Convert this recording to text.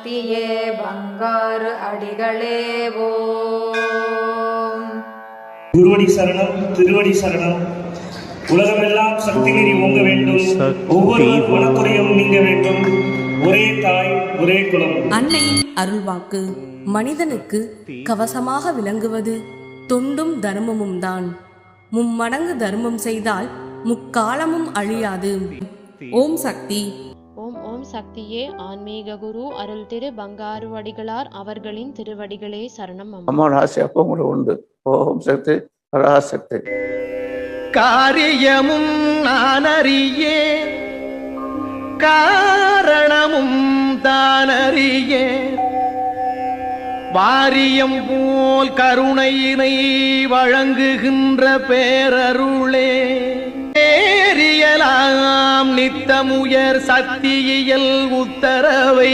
சக்தியே பங்காரு அடிகளே ஓம். குருவடி சரணம், திருவடி சரணம். உலகமெல்லாம் சக்தி நெறி ஓங்க வேண்டும், ஒவ்வொரு மனக்குறையும் நீங்க வேண்டும். ஒரே தாய் ஒரே குலம். அன்னையின் அருள்வாக்கு மனிதனுக்கு கவசமாக விளங்குவது தொண்டும் தர்மமும் தான். மும்மடங்கு தர்மம் செய்தால் முக்காலமும் அழியாது. ஓம் சக்தி. ஓம் ஓம் சக்தியே ஆன்மீக குரு அருள் திரு பங்காரு அடிகளார் அவர்களின் திருவடிகளே சரணம். அம்மா ராசி அப்போ உங்களுக்கு உண்டு. ஓம் சக்தி பராசக்தி. காரியமும் நானறியே காரணமும் தானறியே வாரியம் போல் கருணையினை வழங்குகின்ற பேரருளே ஏரியலாம் நித்தமுயர் சக்தியியல் உத்தரவை